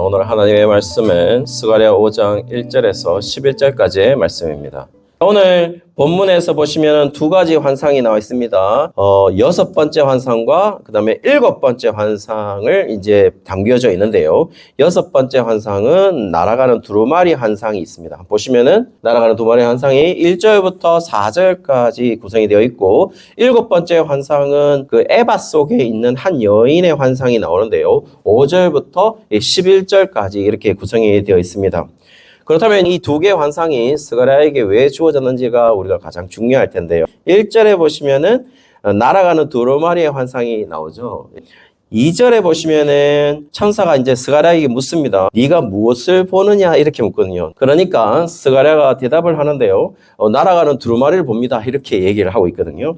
오늘 하나님의 말씀은 스가랴 5장 1절에서 11절까지의 말씀입니다. 오늘 본문에서 보시면 두 가지 환상이 나와 있습니다. 여섯 번째 환상과 그 다음에 일곱 번째 환상을 이제 담겨져 있는데요. 여섯 번째 환상은 날아가는 두루마리 환상이 있습니다. 보시면은 날아가는 두루마리 환상이 1절부터 4절까지 구성이 되어 있고, 일곱 번째 환상은 그 에바 속에 있는 한 여인의 환상이 나오는데요. 5절부터 11절까지 이렇게 구성이 되어 있습니다. 그렇다면 이 두 개의 환상이 스가랴에게 왜 주어졌는지가 우리가 가장 중요할 텐데요. 1절에 보시면은 날아가는 두루마리의 환상이 나오죠. 2절에 보시면은 천사가 이제 스가랴에게 묻습니다. 네가 무엇을 보느냐 이렇게 묻거든요. 그러니까 스가랴가 대답을 하는데요. 날아가는 두루마리를 봅니다. 이렇게 얘기를 하고 있거든요.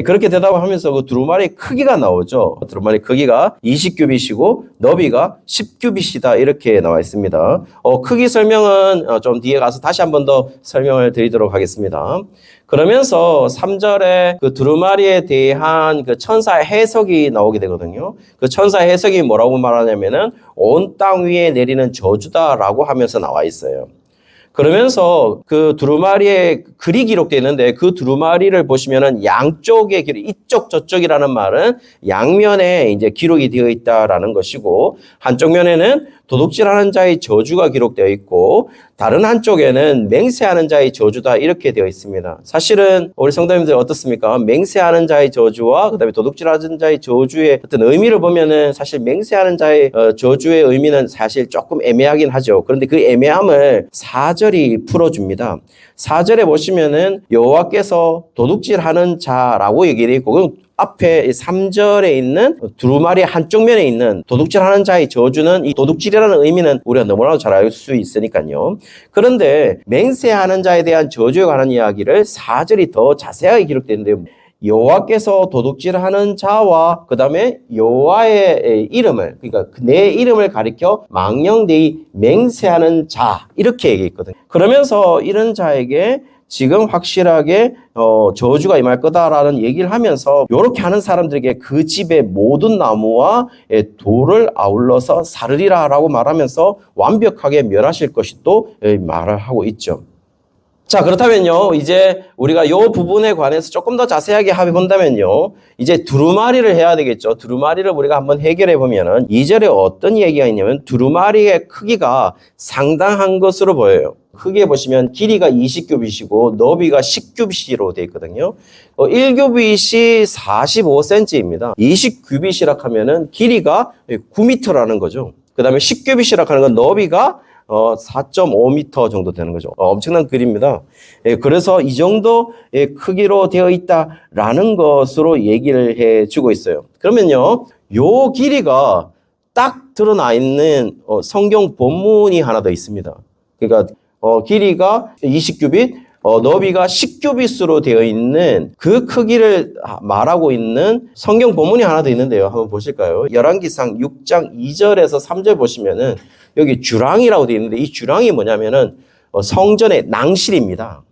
그렇게 대답을 하면서 그 두루마리의 크기가 나오죠. 두루마리 크기가 20규빗이고 너비가 10규빗이다 이렇게 나와 있습니다. 크기 설명은 좀 뒤에 가서 다시 한 번 더 설명을 드리도록 하겠습니다. 그러면서 3절에 그 두루마리에 대한 그 천사의 해석이 나오게 되거든요. 그 천사의 해석이 뭐라고 말하냐면은 온 땅 위에 내리는 저주다라고 하면서 나와 있어요. 그러면서 그 두루마리의 글이 기록되어 있는데, 그 두루마리를 보시면은 양쪽에 이쪽 저쪽이라는 말은 양면에 이제 기록이 되어 있다라는 것이고, 한쪽 면에는 도둑질하는 자의 저주가 기록되어 있고, 다른 한쪽에는 맹세하는 자의 저주다 이렇게 되어 있습니다. 사실은 우리 성도님들 어떻습니까? 맹세하는 자의 저주와 그다음에 도둑질하는 자의 저주의 어떤 의미를 보면은 사실 맹세하는 자의 저주의 의미는 사실 조금 애매하긴 하죠. 그런데 그 애매함을 4절이 풀어줍니다. 4절에 보시면은 여호와께서 도둑질하는 자라고 얘기를 했고, 앞에 3절에 있는 두루마리 한쪽 면에 있는 도둑질하는 자의 저주는, 이 도둑질이라는 의미는 우리가 너무나도 잘 알 수 있으니까요. 그런데 맹세하는 자에 대한 저주에 관한 이야기를 4절이 더 자세하게 기록되는데요. 여호와께서 도둑질하는 자와 그 다음에 여호와의 이름을, 그러니까 내 이름을 가리켜 망령되이 맹세하는 자 이렇게 얘기했거든요. 그러면서 이런 자에게 지금 확실하게 저주가 임할 거다라는 얘기를 하면서, 이렇게 하는 사람들에게 그 집의 모든 나무와 돌을 아울러서 사르리라라고 말하면서 완벽하게 멸하실 것이 또 말을 하고 있죠. 자, 그렇다면요, 이제 우리가 이 부분에 관해서 조금 더 자세하게 해본다면요, 이제 두루마리를 해야 되겠죠. 두루마리를 우리가 한번 해결해 보면은 2절에 어떤 얘기가 있냐면, 두루마리의 크기가 상당한 것으로 보여요. 크게 보시면 길이가 20규빗이고 너비가 10규빗으로 되어 있거든요. 1규빗이 45cm입니다. 20규빗이라 하면은 길이가 9m라는 거죠. 그 다음에 10규빗이라 하는 건 너비가 4.5m 정도 되는 거죠. 엄청난 글입니다. 그래서 이 정도 크기로 되어 있다라는 것으로 얘기를 해주고 있어요. 그러면요, 요 길이가 딱 드러나 있는 성경 본문이 하나 더 있습니다. 그러니까 길이가 20규빗, 너비가 10규빗으로 되어 있는 그 크기를 말하고 있는 성경 본문이 하나 더 있는데요. 한번 보실까요? 열왕기상 6장 2절에서 3절 보시면은 여기 주랑이라고 되어 있는데, 이 주랑이 뭐냐면은 성전의 낭실입니다.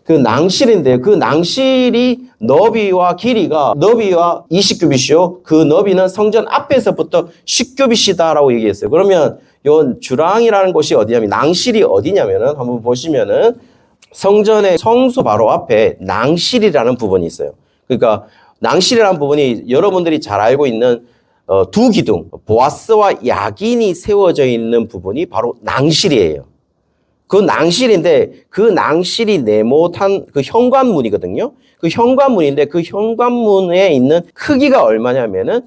그 낭실인데, 그 낭실이 너비와 길이가, 너비와 20규빗이요. 그 너비는 성전 앞에서부터 10규빗이다라고 얘기했어요. 그러면 요 주랑이라는 곳이 어디냐면, 낭실이 어디냐면은 한번 보시면은 성전의 성소 바로 앞에 낭실이라는 부분이 있어요. 그러니까 낭실이라는 부분이 여러분들이 잘 알고 있는 두 기둥, 보아스와 야긴이 세워져 있는 부분이 바로 낭실이에요. 그 낭실인데, 그 낭실이 네모탄 그 현관문이거든요. 그 현관문인데, 그 현관문에 있는 크기가 얼마냐면은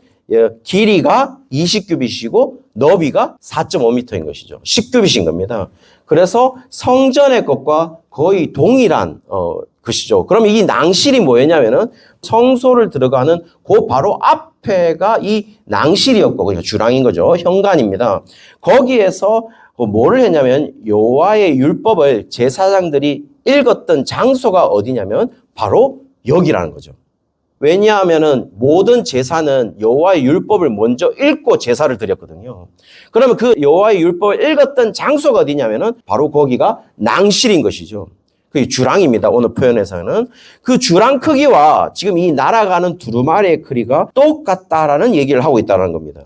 길이가 20규빗이고 너비가 4.5m인 것이죠. 10규빗인 겁니다. 그래서 성전의 것과 거의 동일한 것이죠. 그럼 이 낭실이 뭐였냐면은 성소를 들어가는 그 바로 앞에가 이 낭실이었고, 그러니까 주랑인 거죠. 현관입니다. 거기에서 뭐를 했냐면, 여호와의 율법을 제사장들이 읽었던 장소가 어디냐면 바로 여기라는 거죠. 왜냐하면은 모든 제사는 여호와의 율법을 먼저 읽고 제사를 드렸거든요. 그러면 그 여호와의 율법을 읽었던 장소가 어디냐면은 바로 거기가 낭실인 것이죠. 그게 주랑입니다. 오늘 표현에서는. 그 주랑 크기와 지금 이 날아가는 두루마리의 크기가 똑같다라는 얘기를 하고 있다는 겁니다.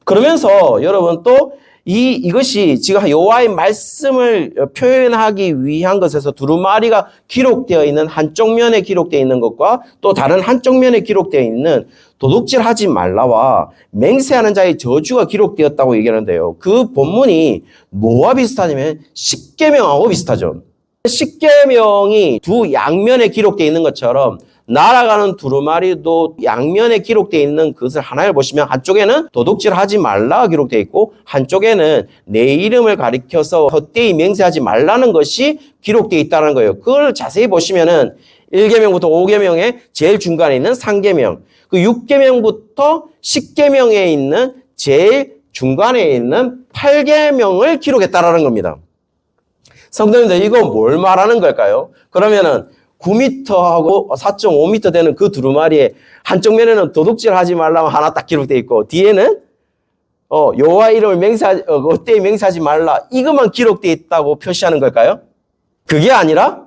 그러면서 여러분 또 이것이 지금 여호와의 말씀을 표현하기 위한 것에서 두루마리가 기록되어 있는 한쪽 면에 기록되어 있는 것과 또 다른 한쪽 면에 기록되어 있는 도둑질하지 말라와 맹세하는 자의 저주가 기록되었다고 얘기하는데요. 그 본문이 뭐와 비슷하냐면 십계명하고 비슷하죠. 십계명이 두 양면에 기록되어 있는 것처럼 날아가는 두루마리도 양면에 기록되어 있는 그것을 하나를 보시면 한쪽에는 도둑질하지 말라가 기록되어 있고 한쪽에는 내 이름을 가리켜서 헛되이 맹세하지 말라는 것이 기록되어 있다는 거예요. 그걸 자세히 보시면은 1계명부터 5계명의 제일 중간에 있는 상계명, 그 6계명부터 10계명에 있는 제일 중간에 있는 8계명을 기록했다라는 겁니다. 성도님들, 이거 뭘 말하는 걸까요? 그러면은 9m하고 4.5m 되는 그 두루마리에 한쪽 면에는 도둑질하지 말라고 하나 딱 기록되어 있고 뒤에는 여호와 이름을 헛되이 맹세하지 말라 이것만 기록되어 있다고 표시하는 걸까요? 그게 아니라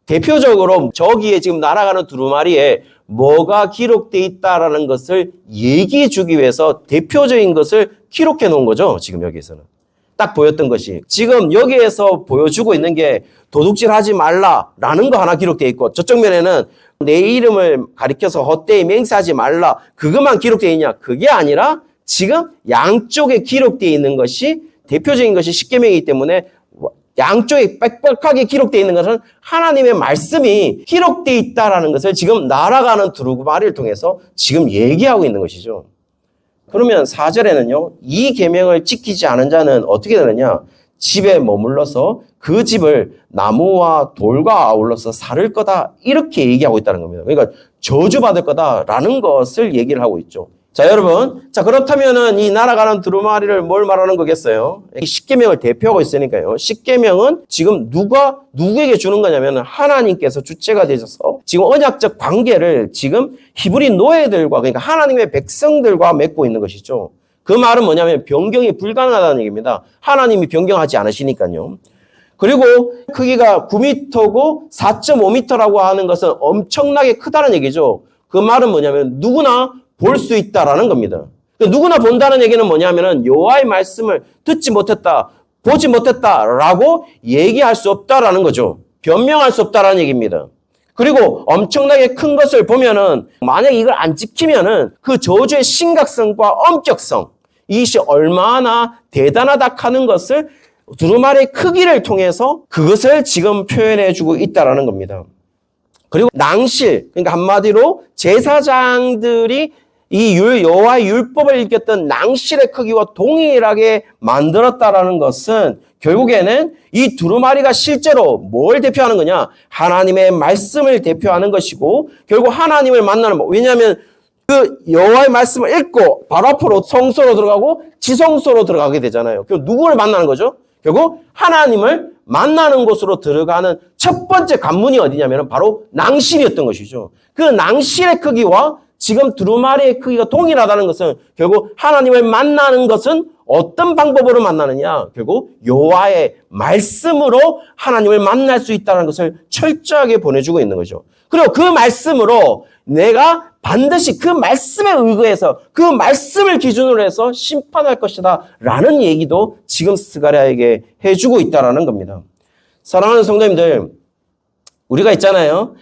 대표적으로 저기에 지금 날아가는 두루마리에 뭐가 기록되어 있다라는 것을 얘기해 주기 위해서 대표적인 것을 기록해 놓은 거죠. 지금 여기에서는. 딱 보였던 것이 지금 여기에서 보여주고 있는 게 도둑질하지 말라라는 거 하나 기록되어 있고 저쪽 면에는 내 이름을 가리켜서 헛되이 맹세하지 말라 그것만 기록되어 있냐? 그게 아니라 지금 양쪽에 기록되어 있는 것이 대표적인 것이 십계명이기 때문에 양쪽에 빽빽하게 기록되어 있는 것은 하나님의 말씀이 기록되어 있다라는 것을 지금 날아가는 두루마리를 통해서 지금 얘기하고 있는 것이죠. 그러면 4절에는요. 이 계명을 지키지 않은 자는 어떻게 되느냐? 집에 머물러서 그 집을 나무와 돌과 아울러서 살을 거다. 이렇게 얘기하고 있다는 겁니다. 그러니까 저주받을 거다라는 것을 얘기를 하고 있죠. 자, 여러분. 자, 그렇다면은 이 날아가는 두루마리를 뭘 말하는 거겠어요? 십계명을 대표하고 있으니까요. 십계명은 지금 누구에게 주는 거냐면 하나님께서 주체가 되셔서 지금 언약적 관계를 지금 히브리 노예들과 그러니까 하나님의 백성들과 맺고 있는 것이죠. 그 말은 뭐냐면 변경이 불가능하다는 얘기입니다. 하나님이 변경하지 않으시니까요. 그리고 크기가 9m고 4.5m라고 하는 것은 엄청나게 크다는 얘기죠. 그 말은 뭐냐면 누구나 볼 수 있다라는 겁니다. 누구나 본다는 얘기는 뭐냐면은 여호와의 말씀을 듣지 못했다, 보지 못했다라고 얘기할 수 없다라는 거죠. 변명할 수 없다라는 얘기입니다. 그리고 엄청나게 큰 것을 보면은 만약 이걸 안 지키면은 그 저주의 심각성과 엄격성 이것이 얼마나 대단하다 하는 것을 두루마리의 크기를 통해서 그것을 지금 표현해주고 있다라는 겁니다. 그리고 낭실, 그러니까 한마디로 제사장들이 이 여호와의 율법을 읽혔던 낭실의 크기와 동일하게 만들었다라는 것은 결국에는 이 두루마리가 실제로 뭘 대표하는 거냐? 하나님의 말씀을 대표하는 것이고 결국 하나님을 만나는 왜냐하면 그 여호와의 말씀을 읽고 바로 앞으로 성소로 들어가고 지성소로 들어가게 되잖아요. 그럼 누구를 만나는 거죠? 결국 하나님을 만나는 곳으로 들어가는 첫 번째 관문이 어디냐면 바로 낭실이었던 것이죠. 그 낭실의 크기와 지금 두루마리의 크기가 동일하다는 것은 결국 하나님을 만나는 것은 어떤 방법으로 만나느냐? 결국 여호와의 말씀으로 하나님을 만날 수 있다는 것을 철저하게 보내주고 있는 거죠. 그리고 그 말씀으로 내가 반드시 그 말씀에 의거해서 그 말씀을 기준으로 해서 심판할 것이다 라는 얘기도 지금 스가랴에게 해주고 있다는 겁니다. 사랑하는 성도님들, 우리가 있잖아요.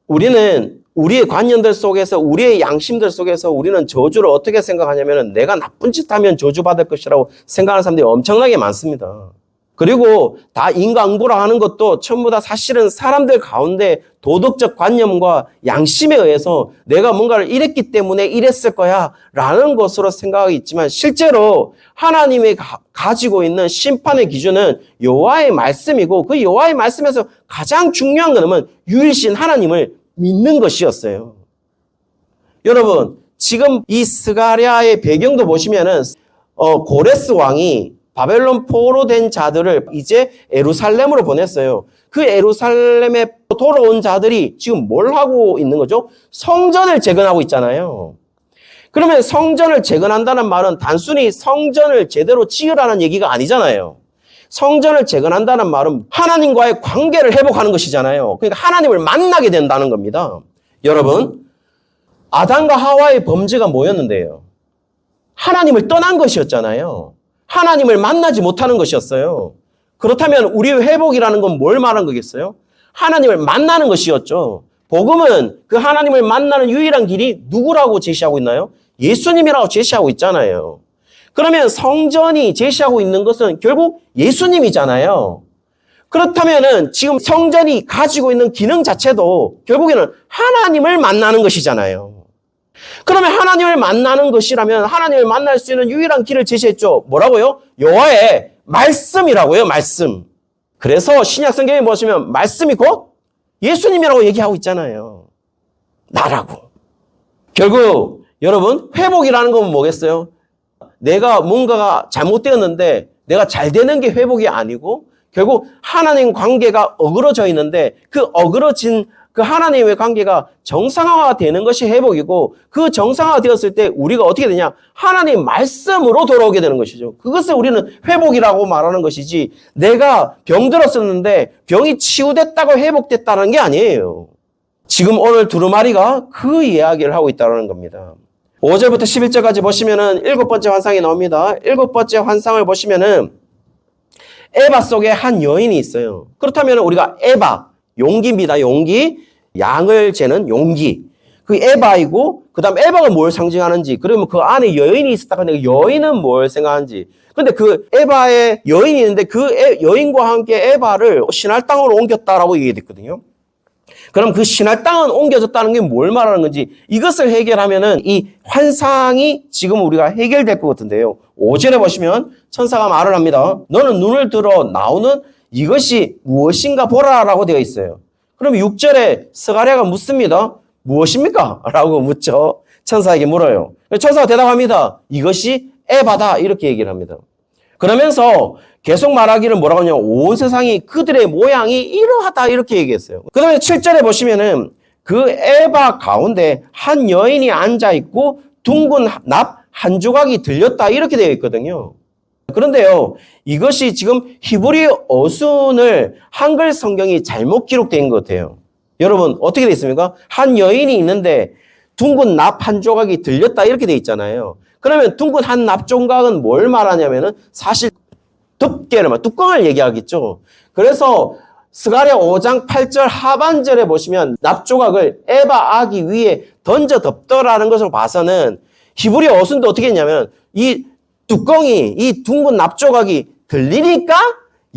우리는 우리의 관념들 속에서 우리의 양심들 속에서 우리는 저주를 어떻게 생각하냐면 내가 나쁜 짓 하면 저주받을 것이라고 생각하는 사람들이 엄청나게 많습니다. 그리고 다 인과응보라 하는 것도 전부 다 사실은 사람들 가운데 도덕적 관념과 양심에 의해서 내가 뭔가를 이랬기 때문에 이랬을 거야 라는 것으로 생각하고 있지만 실제로 하나님이 가지고 있는 심판의 기준은 여호와의 말씀이고 그 여호와의 말씀에서 가장 중요한 것은 유일신 하나님을 믿는 것이었어요. 여러분, 지금 이 스가랴의 배경도 보시면은 고레스 왕이 바벨론 포로 된 자들을 이제 예루살렘으로 보냈어요. 그 예루살렘에 돌아온 자들이 지금 뭘 하고 있는 거죠? 성전을 재건하고 있잖아요. 그러면 성전을 재건한다는 말은 단순히 성전을 제대로 지으라는 얘기가 아니잖아요. 성전을 재건한다는 말은 하나님과의 관계를 회복하는 것이잖아요. 그러니까 하나님을 만나게 된다는 겁니다. 여러분, 아담과 하와의 범죄가 뭐였는데요? 하나님을 떠난 것이었잖아요. 하나님을 만나지 못하는 것이었어요. 그렇다면 우리의 회복이라는 건 뭘 말한 거겠어요? 하나님을 만나는 것이었죠. 복음은 그 하나님을 만나는 유일한 길이 누구라고 제시하고 있나요? 예수님이라고 제시하고 있잖아요. 그러면 성전이 제시하고 있는 것은 결국 예수님이잖아요. 그렇다면은 지금 성전이 가지고 있는 기능 자체도 결국에는 하나님을 만나는 것이잖아요. 그러면 하나님을 만나는 것이라면 하나님을 만날 수 있는 유일한 길을 제시했죠. 뭐라고요? 여호와의 말씀이라고요. 말씀. 그래서 신약 성경에 보시면 말씀이 곧 예수님이라고 얘기하고 있잖아요. 나라고. 결국 여러분 회복이라는 건 뭐겠어요? 내가 뭔가가 잘못되었는데 내가 잘 되는 게 회복이 아니고 결국 하나님 관계가 어그러져 있는데 그 어그러진 그 하나님의 관계가 정상화가 되는 것이 회복이고 그 정상화가 되었을 때 우리가 어떻게 되냐? 하나님 말씀으로 돌아오게 되는 것이죠. 그것을 우리는 회복이라고 말하는 것이지 내가 병들었었는데 병이 치유됐다고 회복됐다는 게 아니에요. 지금 오늘 두루마리가 그 이야기를 하고 있다는 겁니다. 5절부터 11절까지 보시면은 7번째 환상이 나옵니다. 7번째 환상을 보시면은 에바 속에 한 여인이 있어요. 그렇다면 우리가 에바, 용기입니다. 용기. 양을 재는 용기. 그 에바이고, 그 다음 에바가 뭘 상징하는지, 그러면 그 안에 여인이 있었다. 근데 여인은 뭘 생각하는지. 근데 그 에바의 여인이 있는데 그 여인과 함께 에바를 신할 땅으로 옮겼다라고 얘기했거든요. 그럼 그 신할 땅은 옮겨졌다는 게 뭘 말하는 건지 이것을 해결하면은 이 환상이 지금 우리가 해결될 것 같은데요. 5절에 보시면 천사가 말을 합니다. 너는 눈을 들어 나오는 이것이 무엇인가 보라라고 되어 있어요. 그럼 6절에 스가랴가 묻습니다. 무엇입니까? 라고 묻죠. 천사에게 물어요. 천사가 대답합니다. 이것이 에바다 이렇게 얘기를 합니다. 그러면서 계속 말하기를 뭐라고 하냐면 온 세상이 그들의 모양이 이러하다 이렇게 얘기했어요. 그 다음에 7절에 보시면은 그 에바 가운데 한 여인이 앉아있고 둥근 납 한 조각이 들렸다 이렇게 되어 있거든요. 그런데요, 이것이 지금 히브리 어순을 한글 성경이 잘못 기록된 것 같아요. 여러분 어떻게 되어 있습니까? 한 여인이 있는데 둥근 납 한 조각이 들렸다 이렇게 되어 있잖아요. 그러면 둥근 한 납 조각은 뭘 말하냐면은 사실 덮개를 뚜껑을 얘기하겠죠. 그래서 스가랴 5장 8절 하반절에 보시면 납조각을 에바 아기 위에 던져 덮더라는 것을 봐서는 히브리 어순도 어떻게 했냐면 이 뚜껑이 이 둥근 납조각이 들리니까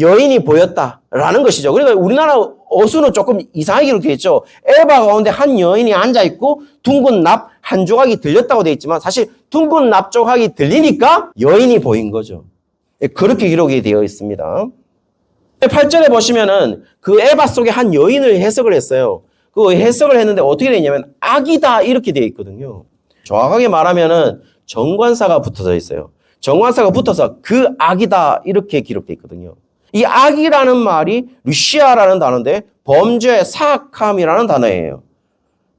여인이 보였다라는 것이죠. 그러니까 우리나라 어순은 조금 이상하게 이렇게 있죠. 에바 가운데 한 여인이 앉아있고 둥근 납 한 조각이 들렸다고 되어 있지만 사실 둥근 납 조각이 들리니까 여인이 보인 거죠. 그렇게 기록이 되어 있습니다. 8절에 보시면은 그 에바 속에 한 여인을 해석을 했어요. 그 해석을 했는데 어떻게 되냐면 악이다 이렇게 되어 있거든요. 정확하게 말하면은 정관사가 붙어져 있어요. 정관사가 붙어서 그 악이다 이렇게 기록되어 있거든요. 이 악이라는 말이 루시아라는 단어인데 범죄, 사악함이라는 단어예요.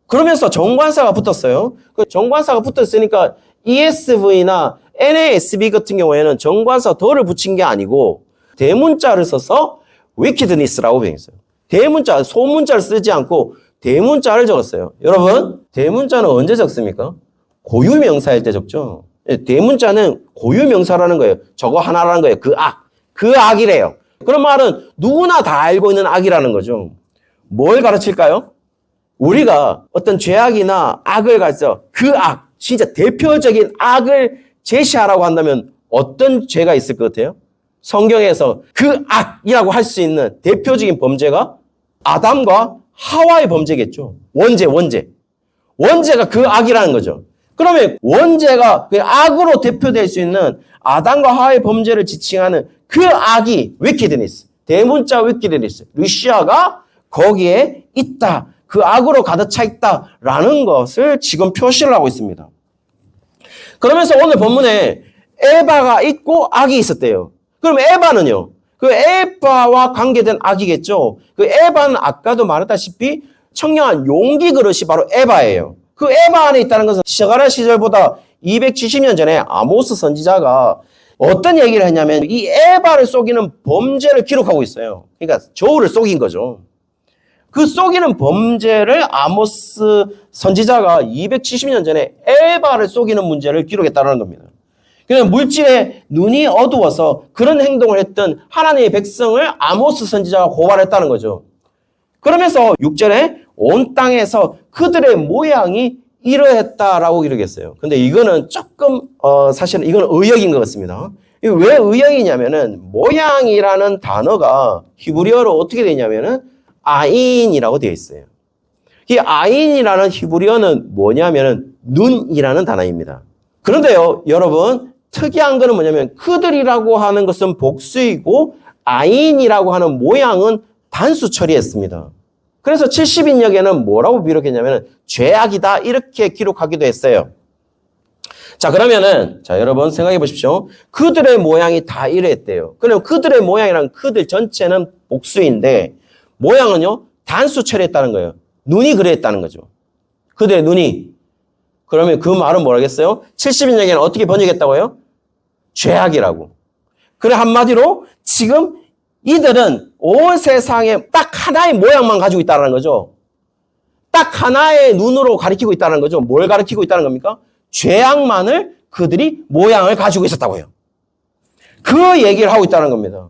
그러면서 정관사가 붙었어요. 그 정관사가 붙었으니까 ESV나 NASB 같은 경우에는 정관사 덜을 붙인 게 아니고 대문자를 써서 wickedness라고 배웠어요. 대문자, 소문자를 쓰지 않고 대문자를 적었어요. 여러분, 대문자는 언제 적습니까? 고유명사일 때 적죠. 대문자는 고유명사라는 거예요. 저거 하나라는 거예요. 그 악. 그 악이래요. 그런 말은 누구나 다 알고 있는 악이라는 거죠. 뭘 가르칠까요? 우리가 어떤 죄악이나 악을 가르쳐 그 악, 진짜 대표적인 악을 제시하라고 한다면 어떤 죄가 있을 것 같아요? 성경에서 그 악이라고 할 수 있는 대표적인 범죄가 아담과 하와의 범죄겠죠. 원죄가 그 악이라는 거죠. 그러면 원죄가 그 악으로 대표될 수 있는 아담과 하와의 범죄를 지칭하는 그 악이 wickedness, 대문자 wickedness, 루시아가 거기에 있다. 그 악으로 가득 차 있다라는 것을 지금 표시를 하고 있습니다. 그러면서 오늘 본문에 에바가 있고 악이 있었대요. 그럼 에바는요? 그 에바와 관계된 악이겠죠. 그 에바는 아까도 말했다시피 청량한 용기 그릇이 바로 에바예요. 그 에바 안에 있다는 것은 스가랴 시절보다 270년 전에 아모스 선지자가 어떤 얘기를 했냐면 이 에바를 속이는 범죄를 기록하고 있어요. 그러니까 저울을 속인 거죠. 그 속이는 범죄를 아모스 선지자가 270년 전에 에바를 속이는 문제를 기록했다는 겁니다. 그냥 물질의 눈이 어두워서 그런 행동을 했던 하나님의 백성을 아모스 선지자가 고발했다는 거죠. 그러면서 6절에 온 땅에서 그들의 모양이 이러했다라고 기록했어요. 근데 이거는 조금 사실은 이건 의역인 것 같습니다. 왜 의역이냐면은 모양이라는 단어가 히브리어로 어떻게 되냐면은 아인이라고 되어 있어요. 이 아인이라는 히브리어는 뭐냐면은 눈이라는 단어입니다. 그런데요, 여러분 특이한 거는 뭐냐면 그들이라고 하는 것은 복수이고 아인이라고 하는 모양은 단수 처리했습니다. 그래서 70인역에는 뭐라고 기록했냐면 죄악이다 이렇게 기록하기도 했어요. 자, 그러면은 여러분 생각해 보십시오. 그들의 모양이 다 이랬대요. 그럼 그들의 모양이란 그들 전체는 복수인데 모양은요 단수 처리했다는 거예요. 눈이 그랬다는 거죠. 그들의 눈이. 그러면 그 말은 뭐라겠어요? 70인역에는 어떻게 번역했다고요? 죄악이라고. 그래 한마디로 지금 이들은 온 세상에 딱 하나의 모양만 가지고 있다는 거죠. 딱 하나의 눈으로 가리키고 있다는 거죠. 뭘 가리키고 있다는 겁니까? 죄악만을 그들이 모양을 가지고 있었다고요. 그 얘기를 하고 있다는 겁니다.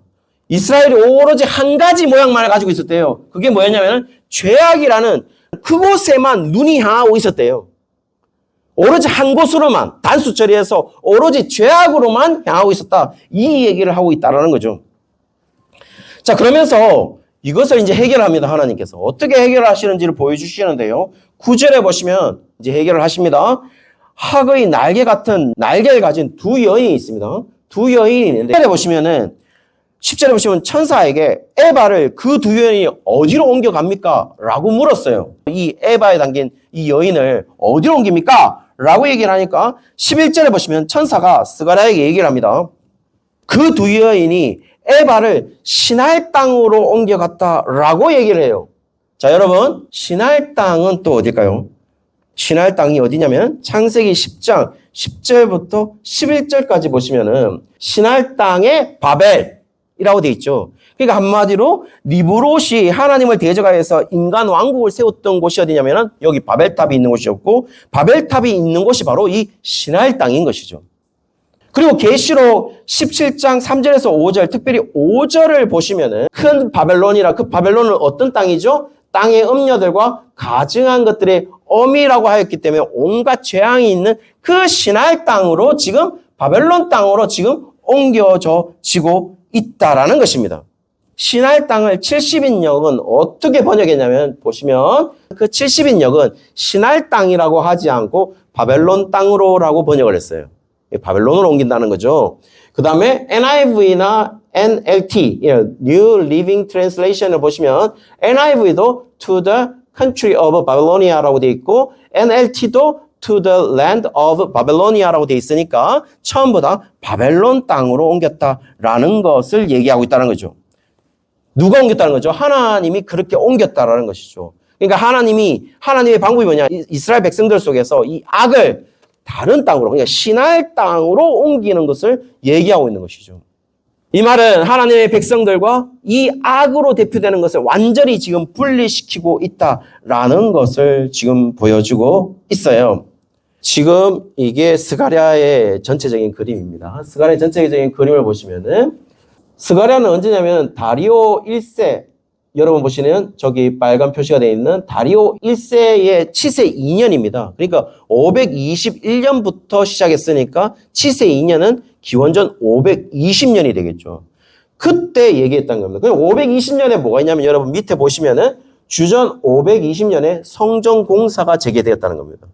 이스라엘이 오로지 한 가지 모양만을 가지고 있었대요. 그게 뭐였냐면 죄악이라는 그곳에만 눈이 향하고 있었대요. 오로지 한 곳으로만 단수 처리해서 오로지 죄악으로만 향하고 있었다. 이 얘기를 하고 있다는 거죠. 자, 그러면서 이것을 이제 해결합니다. 하나님께서. 어떻게 해결하시는지를 보여주시는데요. 9절에 보시면 이제 해결을 하십니다. 학의 날개 같은 날개를 가진 두 여인이 있습니다. 두 여인이 있는데 10절에 보시면은 10절에 보시면 천사에게 에바를 그 두 여인이 어디로 옮겨갑니까? 라고 물었어요. 이 에바에 담긴 이 여인을 어디로 옮깁니까? 라고 얘기를 하니까 11절에 보시면 천사가 스가랴에게 얘기를 합니다. 그 두 여인이 에바를 시날 땅으로 옮겨갔다라고 얘기를 해요. 자, 여러분, 시날 땅은 또 어딜까요? 시날 땅이 어디냐면 창세기 10장 10절부터 11절까지 보시면은 시날 땅의 바벨이라고 돼 있죠. 그러니까 한마디로 니브롯이 하나님을 대적하여서 인간 왕국을 세웠던 곳이 어디냐면은 여기 바벨탑이 있는 곳이었고 바벨탑이 있는 곳이 바로 이 시날 땅인 것이죠. 그리고 계시록 17장 3절에서 5절, 특별히 5절을 보시면은 큰 바벨론이라 그 바벨론은 어떤 땅이죠? 땅의 음녀들과 가증한 것들의 어미라고 하였기 때문에 온갖 재앙이 있는 그 시날 땅으로 지금 바벨론 땅으로 지금 옮겨지고 있다라는 것입니다. 시날 땅을 70인역은 어떻게 번역했냐면 보시면 그 70인역은 시날 땅이라고 하지 않고 바벨론 땅으로라고 번역을 했어요. 바벨론으로 옮긴다는 거죠. 그 다음에 NIV나 NLT, New Living Translation을 보시면 NIV도 to the country of Babylonia라고 되어 있고 NLT도 to the land of Babylonia라고 되어 있으니까 처음보다 바벨론 땅으로 옮겼다라는 것을 얘기하고 있다는 거죠. 누가 옮겼다는 거죠? 하나님이 그렇게 옮겼다라는 것이죠. 그러니까 하나님의 방법이 뭐냐? 이스라엘 백성들 속에서 이 악을 다른 땅으로, 그러니까 시날 땅으로 옮기는 것을 얘기하고 있는 것이죠. 이 말은 하나님의 백성들과 이 악으로 대표되는 것을 완전히 지금 분리시키고 있다라는 것을 지금 보여주고 있어요. 지금 이게 스가랴의 전체적인 그림입니다. 스가랴의 전체적인 그림을 보시면은 스가랴는 언제냐면 다리오 1세, 여러분 보시는 저기 빨간 표시가 되어 있는 다리오 1세의 치세 2년입니다. 그러니까 521년부터 시작했으니까 치세 2년은 기원전 520년이 되겠죠. 그때 얘기했던 겁니다. 그럼 520년에 뭐가 있냐면 여러분 밑에 보시면은 주전 520년에 성전 공사가 재개되었다는 겁니다.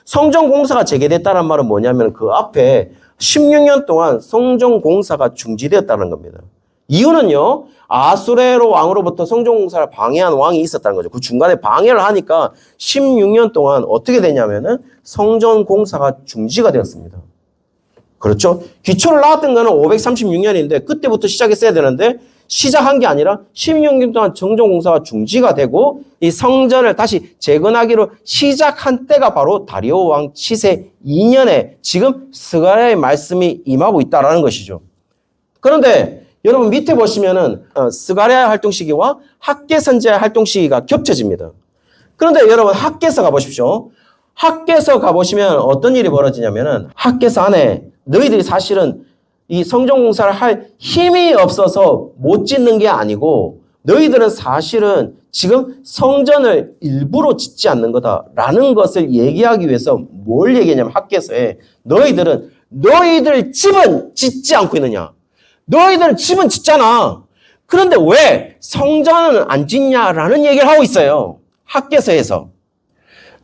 성전 공사가 재개됐다는 말은 뭐냐면 그 앞에 16년 동안 성전 공사가 중지되었다는 겁니다. 이유는요, 아수레로 왕으로부터 성전 공사를 방해한 왕이 있었다는 거죠. 그 중간에 방해를 하니까 16년 동안 어떻게 되냐면은 성전 공사가 중지가 되었습니다. 그렇죠? 기초를 낳았던 거는 536년인데 그때부터 시작했어야 되는데 시작한 게 아니라 16년 동안 성전 공사가 중지가 되고 이 성전을 다시 재건하기로 시작한 때가 바로 다리오 왕 치세 2년에 지금 스가랴의 말씀이 임하고 있다라는 것이죠. 그런데 여러분 밑에 보시면은 스가랴 활동 시기와 학개 선지자 활동 시기가 겹쳐집니다. 그런데 여러분 학개서 가보십시오. 학개서 가보시면 어떤 일이 벌어지냐면은 학개서 안에 너희들이 사실은 이 성전공사를 할 힘이 없어서 못 짓는 게 아니고 너희들은 사실은 지금 성전을 일부러 짓지 않는 거다라는 것을 얘기하기 위해서 뭘 얘기하냐면 학개서에 너희들 집은 짓지 않고 있느냐. 너희들은 집은 짓잖아. 그런데 왜 성전은 안 짓냐라는 얘기를 하고 있어요. 학개서에서.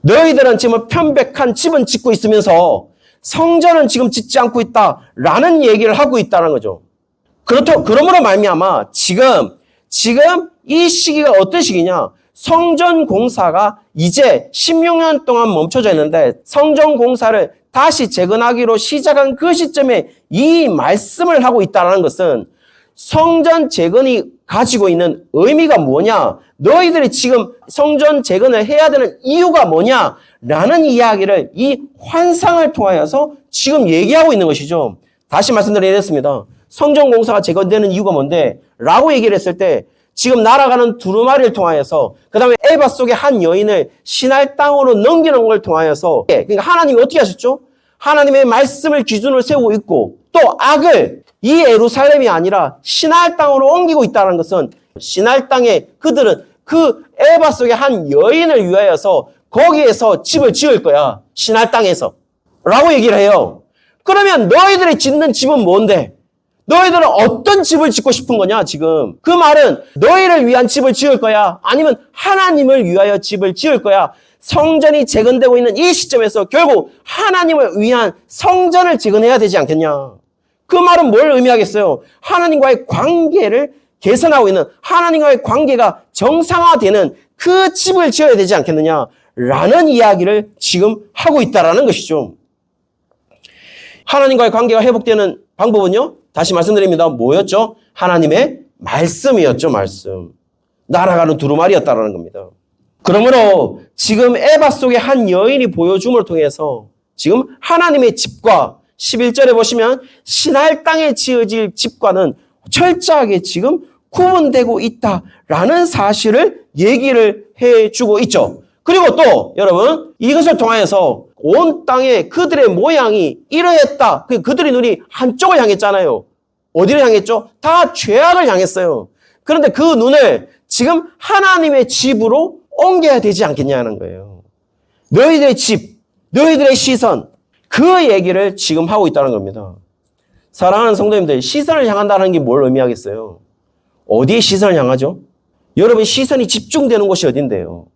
너희들은 지금 편백한 집은 짓고 있으면서 성전은 지금 짓지 않고 있다라는 얘기를 하고 있다는 거죠. 그러므로 말미암아 지금 이 시기가 어떤 시기냐? 성전 공사가 이제 16년 동안 멈춰져 있는데 성전 공사를 다시 재건하기로 시작한 그 시점에 이 말씀을 하고 있다는 것은 성전 재건이 가지고 있는 의미가 뭐냐? 너희들이 지금 성전 재건을 해야 되는 이유가 뭐냐? 라는 이야기를 이 환상을 통하여서 지금 얘기하고 있는 것이죠. 다시 말씀드리겠습니다. 성전 공사가 재건되는 이유가 뭔데? 라고 얘기를 했을 때 지금 날아가는 두루마리를 통하여서 그 다음에 에바 속의 한 여인을 신할 땅으로 넘기는 걸 통하여서 그러니까 하나님이 어떻게 하셨죠? 하나님의 말씀을 기준으로 세우고 있고 또 악을 이 예루살렘이 아니라 신할 땅으로 옮기고 있다는 것은 신할 땅에 그들은 그 에바 속의 한 여인을 위하여서 거기에서 집을 지을 거야. 신할 땅에서. 라고 얘기를 해요. 그러면 너희들이 짓는 집은 뭔데? 너희들은 어떤 집을 짓고 싶은 거냐 지금? 그 말은 너희를 위한 집을 지을 거야? 아니면 하나님을 위하여 집을 지을 거야? 성전이 재건되고 있는 이 시점에서 결국 하나님을 위한 성전을 재건해야 되지 않겠냐? 그 말은 뭘 의미하겠어요? 하나님과의 관계를 개선하고 있는 하나님과의 관계가 정상화되는 그 집을 지어야 되지 않겠느냐? 라는 이야기를 지금 하고 있다라는 것이죠. 하나님과의 관계가 회복되는 방법은요? 다시 말씀드립니다. 뭐였죠? 하나님의 말씀이었죠. 말씀. 날아가는 두루마리였다라는 겁니다. 그러므로 지금 에바 속의 한 여인이 보여줌을 통해서 지금 하나님의 집과 11절에 보시면 신할 땅에 지어질 집과는 철저하게 지금 구분되고 있다라는 사실을 얘기를 해주고 있죠. 그리고 또 여러분 이것을 통하여서 온 땅에 그들의 모양이 이러했다. 그들의 눈이 한쪽을 향했잖아요. 어디를 향했죠? 다 죄악을 향했어요. 그런데 그 눈을 지금 하나님의 집으로 옮겨야 되지 않겠냐는 거예요. 너희들의 집, 너희들의 시선, 그 얘기를 지금 하고 있다는 겁니다. 사랑하는 성도님들, 시선을 향한다는 게 뭘 의미하겠어요? 어디에 시선을 향하죠? 여러분 시선이 집중되는 곳이 어딘데요?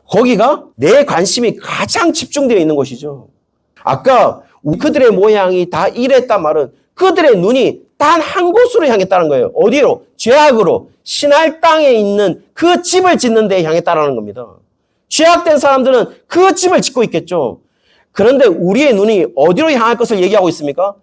거기가 내 관심이 가장 집중되어 있는 곳이죠. 아까 그들의 모양이 다 이랬단 말은 그들의 눈이 단 한 곳으로 향했다는 거예요. 어디로? 죄악으로. 신할 땅에 있는 그 집을 짓는 데에 향했다는 겁니다. 죄악된 사람들은 그 집을 짓고 있겠죠. 그런데 우리의 눈이 어디로 향할 것을 얘기하고 있습니까?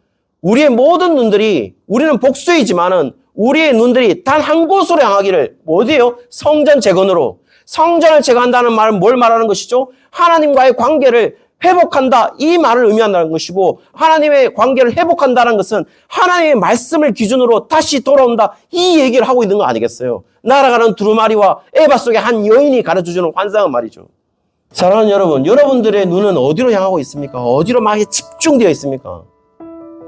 우리의 모든 눈들이, 우리는 복수이지만은 우리의 눈들이 단 한 곳으로 향하기를, 어디요? 성전 재건으로. 성전을 재건한다는 말은 뭘 말하는 것이죠? 하나님과의 관계를 회복한다, 이 말을 의미한다는 것이고, 하나님의 관계를 회복한다는 것은 하나님의 말씀을 기준으로 다시 돌아온다, 이 얘기를 하고 있는 거 아니겠어요? 날아가는 두루마리와 에바 속의 한 여인이 가르쳐주는 환상은 말이죠. 사랑하는 여러분, 여러분들의 눈은 어디로 향하고 있습니까? 어디로 막 집중되어 있습니까?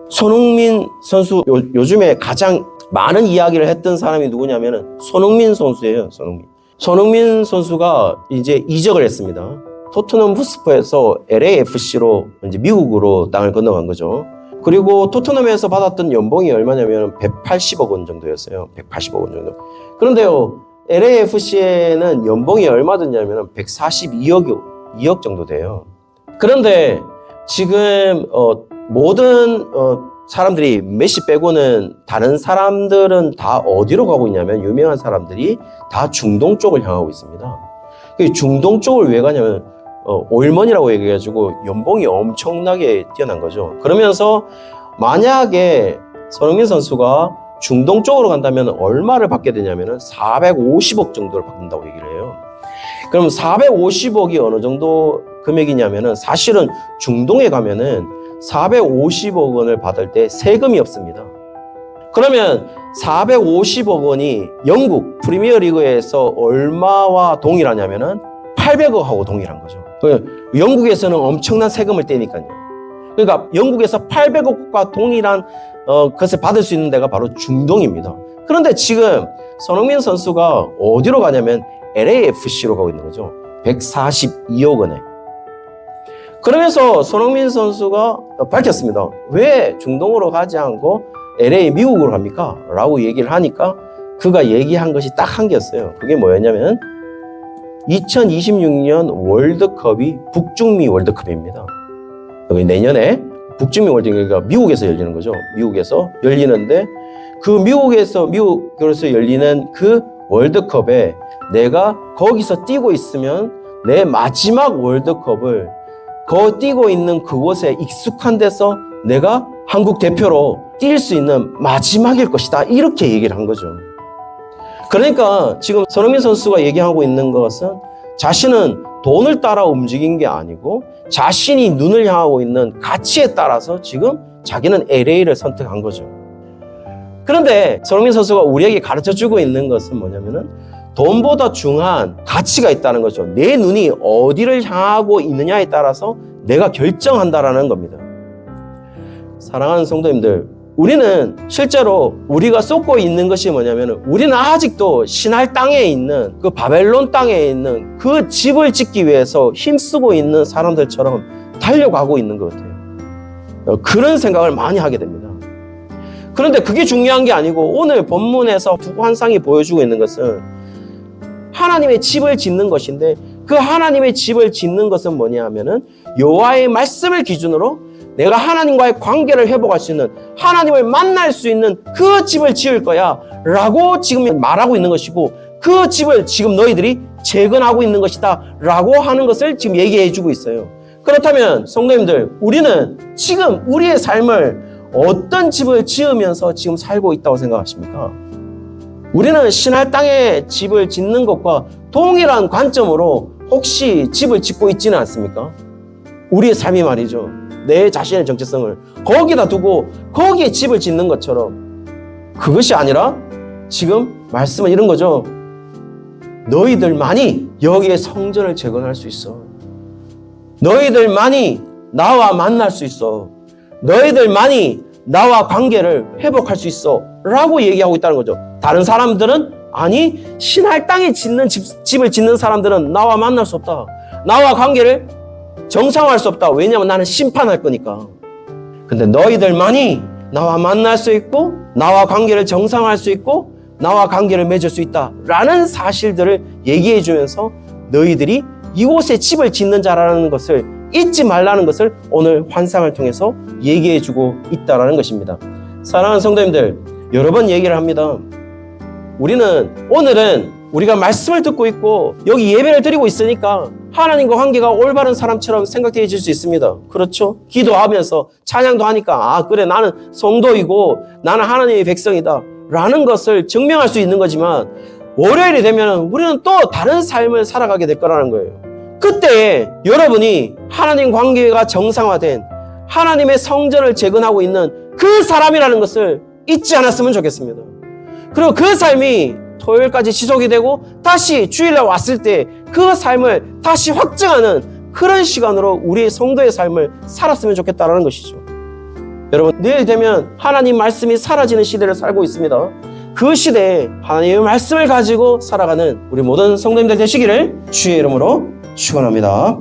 손흥민 선수, 요즘에 가장 많은 이야기를 했던 사람이 누구냐면은 손흥민 선수예요. 손흥민 선수가 이제 이적을 했습니다. 토트넘 후스퍼에서 LAFC로 이제 미국으로 땅을 건너간 거죠. 그리고 토트넘에서 받았던 연봉이 얼마냐면 180억 원 정도였어요. 180억 원 정도. 그런데요, LAFC에는 연봉이 얼마 든냐면 142억 정도 돼요. 그런데 지금 모든 사람들이 메시 빼고는 다른 사람들은 다 어디로 가고 있냐면 유명한 사람들이 다 중동 쪽을 향하고 있습니다. 중동 쪽을 왜 가냐면 오일머니라고 얘기해가지고 연봉이 엄청나게 뛰어난 거죠. 그러면서 만약에 손흥민 선수가 중동 쪽으로 간다면 얼마를 받게 되냐면 450억 정도를 받는다고 얘기를 해요. 그럼 450억이 어느 정도 금액이냐면은 사실은 중동에 가면은 450억 원을 받을 때 세금이 없습니다. 그러면 450억 원이 영국 프리미어리그에서 얼마와 동일하냐면은 800억하고 동일한 거죠. 영국에서는 엄청난 세금을 떼니까요. 그러니까 영국에서 800억과 동일한 것을 받을 수 있는 데가 바로 중동입니다. 그런데 지금 손흥민 선수가 어디로 가냐면 LAFC로 가고 있는 거죠. 142억 원에. 그러면서 손흥민 선수가 밝혔습니다. 왜 중동으로 가지 않고 LA 미국으로 갑니까? 라고 얘기를 하니까 그가 얘기한 것이 딱 한 개였어요. 그게 뭐였냐면 2026년 월드컵이 북중미 월드컵입니다. 여기 내년에 북중미 월드컵이 미국에서 열리는 거죠. 미국에서 열리는데 그 미국에서 열리는 그 월드컵에 내가 거기서 뛰고 있으면 내 마지막 월드컵을 뛰고 있는 그곳에 익숙한 데서 내가 한국 대표로 뛸 수 있는 마지막일 것이다. 이렇게 얘기를 한 거죠. 그러니까 지금 손흥민 선수가 얘기하고 있는 것은 자신은 돈을 따라 움직인 게 아니고 자신이 눈을 향하고 있는 가치에 따라서 지금 자기는 LA를 선택한 거죠. 그런데 손흥민 선수가 우리에게 가르쳐주고 있는 것은 뭐냐면은 돈보다 중요한 가치가 있다는 거죠. 내 눈이 어디를 향하고 있느냐에 따라서 내가 결정한다라는 겁니다. 사랑하는 성도님들, 우리는 실제로 우리가 쏟고 있는 것이 뭐냐면 우리는 아직도 신할 땅에 있는 그 바벨론 땅에 있는 그 집을 짓기 위해서 힘쓰고 있는 사람들처럼 달려가고 있는 것 같아요. 그런 생각을 많이 하게 됩니다. 그런데 그게 중요한 게 아니고 오늘 본문에서 두 환상이 보여주고 있는 것은 하나님의 집을 짓는 것인데 그 하나님의 집을 짓는 것은 뭐냐 하면은 여호와의 말씀을 기준으로 내가 하나님과의 관계를 회복할 수 있는 하나님을 만날 수 있는 그 집을 지을 거야 라고 지금 말하고 있는 것이고 그 집을 지금 너희들이 재건하고 있는 것이다 라고 하는 것을 지금 얘기해 주고 있어요. 그렇다면 성도님들, 우리는 지금 우리의 삶을 어떤 집을 지으면서 지금 살고 있다고 생각하십니까? 우리는 신할 땅에 집을 짓는 것과 동일한 관점으로 혹시 집을 짓고 있지는 않습니까? 우리의 삶이 말이죠. 내 자신의 정체성을 거기다 두고 거기에 집을 짓는 것처럼 그것이 아니라 지금 말씀은 이런 거죠. 너희들만이 여기에 성전을 재건할 수 있어. 너희들만이 나와 만날 수 있어. 너희들만이 나와 관계를 회복할 수 있어 라고 얘기하고 있다는 거죠. 다른 사람들은 아니 신할 땅에 짓는 집을 짓는 사람들은 나와 만날 수 없다. 나와 관계를 정상화할 수 없다. 왜냐하면 나는 심판할 거니까. 근데 너희들만이 나와 만날 수 있고 나와 관계를 정상화할 수 있고 나와 관계를 맺을 수 있다라는 사실들을 얘기해 주면서 너희들이 이곳에 집을 짓는 자라는 것을 잊지 말라는 것을 오늘 환상을 통해서 얘기해 주고 있다는 것입니다. 사랑하는 성도님들, 여러 번 얘기를 합니다. 오늘은 우리가 말씀을 듣고 있고 여기 예배를 드리고 있으니까 하나님과 관계가 올바른 사람처럼 생각되어질 수 있습니다. 그렇죠? 기도하면서 찬양도 하니까 그래 나는 성도이고 나는 하나님의 백성이다 라는 것을 증명할 수 있는 거지만 월요일이 되면 우리는 또 다른 삶을 살아가게 될 거라는 거예요. 그때 여러분이 하나님 관계가 정상화된 하나님의 성전을 재건하고 있는 그 사람이라는 것을 잊지 않았으면 좋겠습니다. 그리고 그 삶이 토요일까지 지속이 되고 다시 주일날 왔을 때 그 삶을 다시 확증하는 그런 시간으로 우리의 성도의 삶을 살았으면 좋겠다는 것이죠. 여러분, 내일 되면 하나님 말씀이 사라지는 시대를 살고 있습니다. 그 시대에 하나님의 말씀을 가지고 살아가는 우리 모든 성도님들 되시기를 주의 이름으로 축원합니다.